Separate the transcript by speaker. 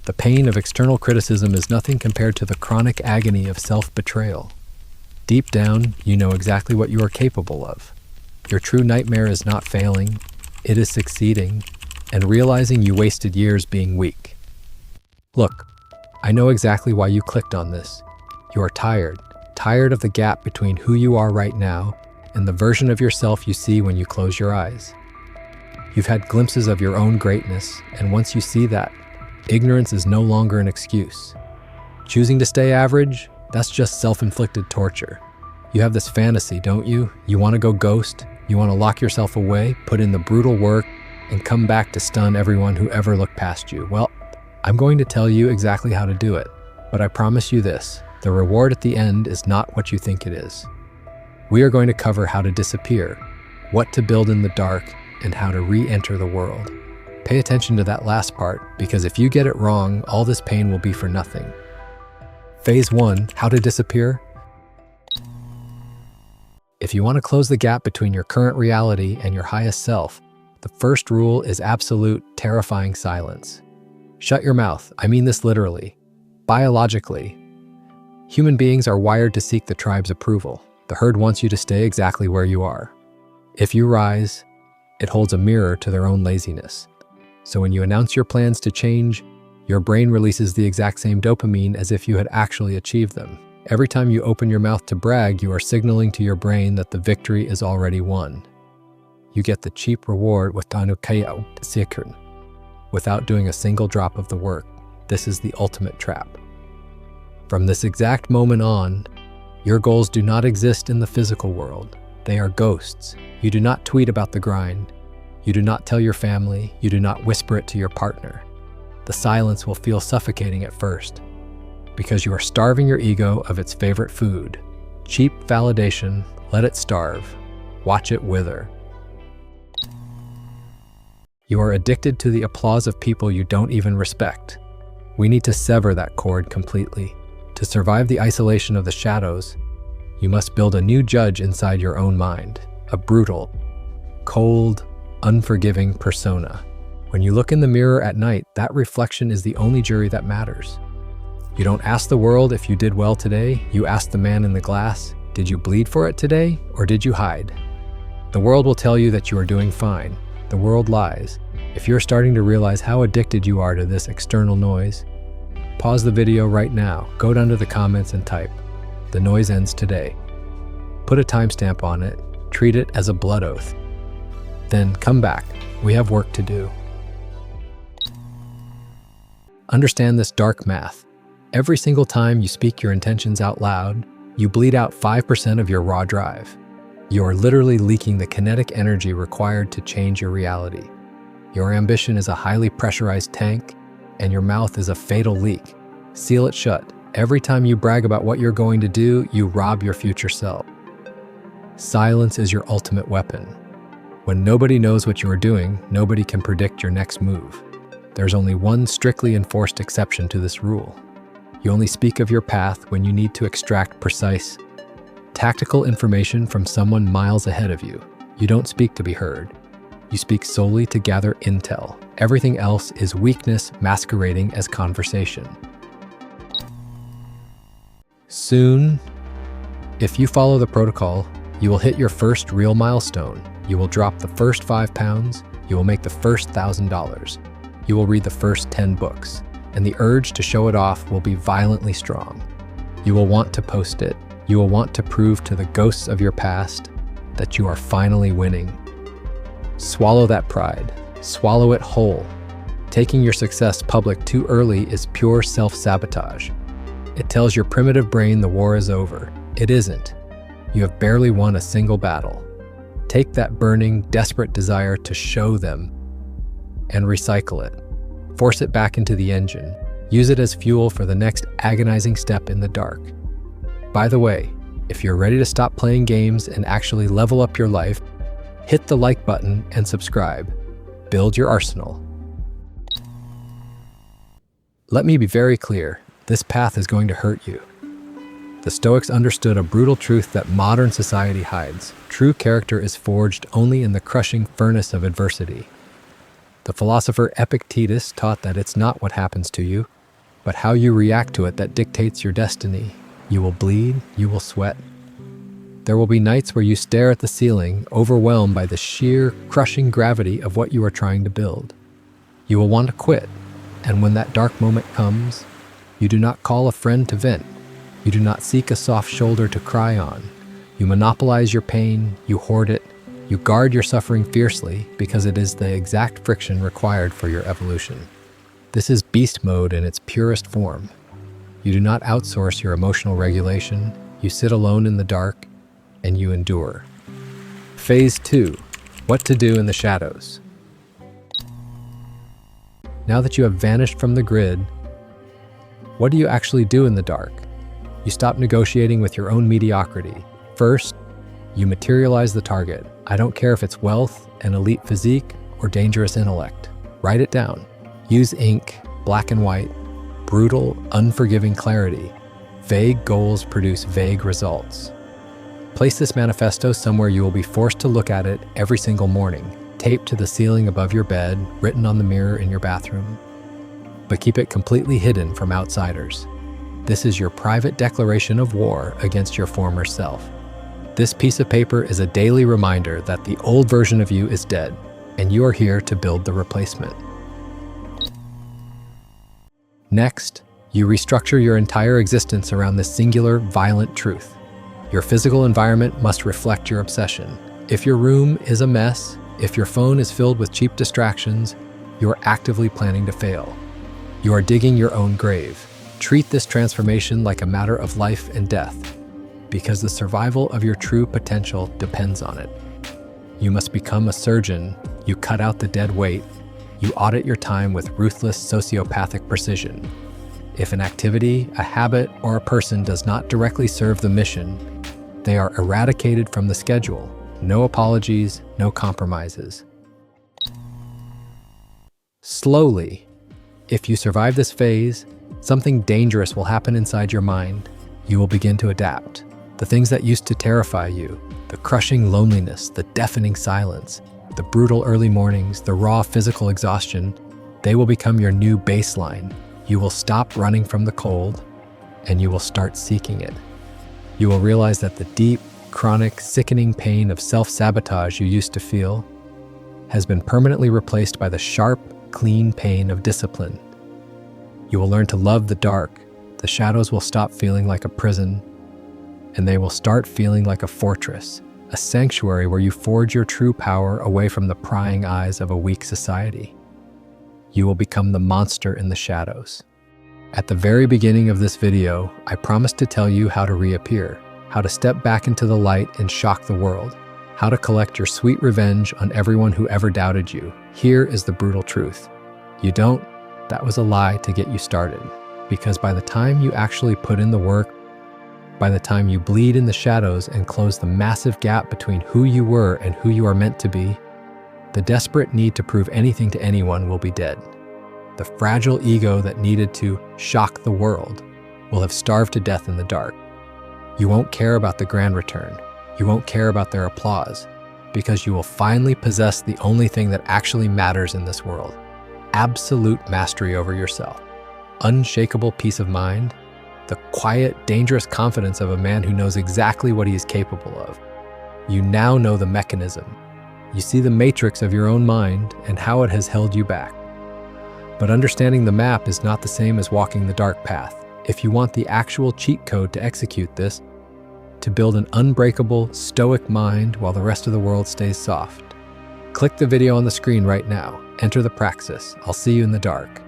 Speaker 1: The pain of external criticism is nothing compared to the chronic agony of self-betrayal. Deep down, you know exactly what you are capable of. Your true nightmare is not failing, it is succeeding, and realizing you wasted years being weak. Look, I know exactly why you clicked on this. You are tired of the gap between who you are right now and the version of yourself you see when you close your eyes. You've had glimpses of your own greatness, and once you see that, ignorance is no longer an excuse. Choosing to stay average? That's just self-inflicted torture. You have this fantasy, don't you? You want to go ghost? You want to lock yourself away, put in the brutal work, and come back to stun everyone who ever looked past you? Well, I'm going to tell you exactly how to do it, but I promise you this, the reward at the end is not what you think it is. We are going to cover how to disappear, what to build in the dark, and how to re-enter the world. Pay attention to that last part, because if you get it wrong, all this pain will be for nothing. Phase 1, how to disappear. If you want to close the gap between your current reality and your highest self, the first rule is absolute, terrifying silence. Shut your mouth. I mean this literally. Biologically, human beings are wired to seek the tribe's approval. The herd wants you to stay exactly where you are. If you rise, it holds a mirror to their own laziness. So when you announce your plans to change, your brain releases the exact same dopamine as if you had actually achieved them. Every time you open your mouth to brag, you are signaling to your brain that the victory is already won. You get the cheap reward without doing a single drop of the work. This is the ultimate trap. From this exact moment on, your goals do not exist in the physical world. They are ghosts. You do not tweet about the grind. You do not tell your family. You do not whisper it to your partner. The silence will feel suffocating at first, because you are starving your ego of its favorite food. Cheap validation, let it starve. Watch it wither. You are addicted to the applause of people you don't even respect. We need to sever that cord completely. To survive the isolation of the shadows, you must build a new judge inside your own mind, a brutal, cold, unforgiving persona. When you look in the mirror at night, that reflection is the only jury that matters. You don't ask the world if you did well today, you ask the man in the glass, did you bleed for it today, or did you hide? The world will tell you that you are doing fine. The world lies. If you're starting to realize how addicted you are to this external noise, pause the video right now, go down to the comments and type, "The noise ends today." Put a timestamp on it, treat it as a blood oath. Then come back, we have work to do. Understand this dark math. Every single time you speak your intentions out loud, you bleed out 5% of your raw drive. You are literally leaking the kinetic energy required to change your reality. Your ambition is a highly pressurized tank, and your mouth is a fatal leak. Seal it shut. Every time you brag about what you're going to do, you rob your future self. Silence is your ultimate weapon. When nobody knows what you are doing, nobody can predict your next move. There's only one strictly enforced exception to this rule. You only speak of your path when you need to extract precise, tactical information from someone miles ahead of you. You don't speak to be heard. You speak solely to gather intel. Everything else is weakness masquerading as conversation. Soon, if you follow the protocol, you will hit your first real milestone. You will drop the first 5 pounds. You will make the first $1,000. You will read the first 10 books. And the urge to show it off will be violently strong. You will want to post it. You will want to prove to the ghosts of your past that you are finally winning. Swallow that pride. Swallow it whole. Taking your success public too early is pure self-sabotage. It tells your primitive brain the war is over. It isn't. You have barely won a single battle. Take that burning, desperate desire to show them and recycle it. Force it back into the engine. Use it as fuel for the next agonizing step in the dark. By the way, if you're ready to stop playing games and actually level up your life, hit the like button and subscribe. Build your arsenal. Let me be very clear, this path is going to hurt you. The Stoics understood a brutal truth that modern society hides. True character is forged only in the crushing furnace of adversity. The philosopher Epictetus taught that it's not what happens to you, but how you react to it that dictates your destiny. You will bleed, you will sweat. There will be nights where you stare at the ceiling, overwhelmed by the sheer, crushing gravity of what you are trying to build. You will want to quit, and when that dark moment comes, you do not call a friend to vent. You do not seek a soft shoulder to cry on. You monopolize your pain, you hoard it, you guard your suffering fiercely because it is the exact friction required for your evolution. This is beast mode in its purest form. You do not outsource your emotional regulation, you sit alone in the dark, and you endure. Phase 2. What to do in the shadows. Now that you have vanished from the grid, what do you actually do in the dark? You stop negotiating with your own mediocrity. First, you materialize the target. I don't care if it's wealth, an elite physique, or dangerous intellect. Write it down. Use ink, black and white, brutal, unforgiving clarity. Vague goals produce vague results. Place this manifesto somewhere you will be forced to look at it every single morning, taped to the ceiling above your bed, written on the mirror in your bathroom. But keep it completely hidden from outsiders. This is your private declaration of war against your former self. This piece of paper is a daily reminder that the old version of you is dead, and you are here to build the replacement. Next, you restructure your entire existence around this singular, violent truth. Your physical environment must reflect your obsession. If your room is a mess, if your phone is filled with cheap distractions, you are actively planning to fail. You are digging your own grave. Treat this transformation like a matter of life and death, because the survival of your true potential depends on it. You must become a surgeon. You cut out the dead weight. You audit your time with ruthless sociopathic precision. If an activity, a habit, or a person does not directly serve the mission, they are eradicated from the schedule. No apologies, no compromises. Slowly, if you survive this phase, something dangerous will happen inside your mind. You will begin to adapt. The things that used to terrify you, the crushing loneliness, the deafening silence, the brutal early mornings, the raw physical exhaustion, they will become your new baseline. You will stop running from the cold, and you will start seeking it. You will realize that the deep, chronic, sickening pain of self-sabotage you used to feel has been permanently replaced by the sharp, clean pain of discipline. You will learn to love the dark. The shadows will stop feeling like a prison, and they will start feeling like a fortress, a sanctuary where you forge your true power away from the prying eyes of a weak society. You will become the monster in the shadows. At the very beginning of this video, I promised to tell you how to reappear, how to step back into the light and shock the world, how to collect your sweet revenge on everyone who ever doubted you. Here is the brutal truth. You don't. That was a lie to get you started, because by the time you actually put in the work, by the time you bleed in the shadows and close the massive gap between who you were and who you are meant to be, the desperate need to prove anything to anyone will be dead. The fragile ego that needed to shock the world will have starved to death in the dark. You won't care about the grand return. You won't care about their applause, because you will finally possess the only thing that actually matters in this world: absolute mastery over yourself, unshakable peace of mind, the quiet, dangerous confidence of a man who knows exactly what he is capable of. You now know the mechanism. You see the matrix of your own mind and how it has held you back. But understanding the map is not the same as walking the dark path. If you want the actual cheat code to execute this, to build an unbreakable, stoic mind while the rest of the world stays soft, click the video on the screen right now. Enter the praxis. I'll see you in the dark.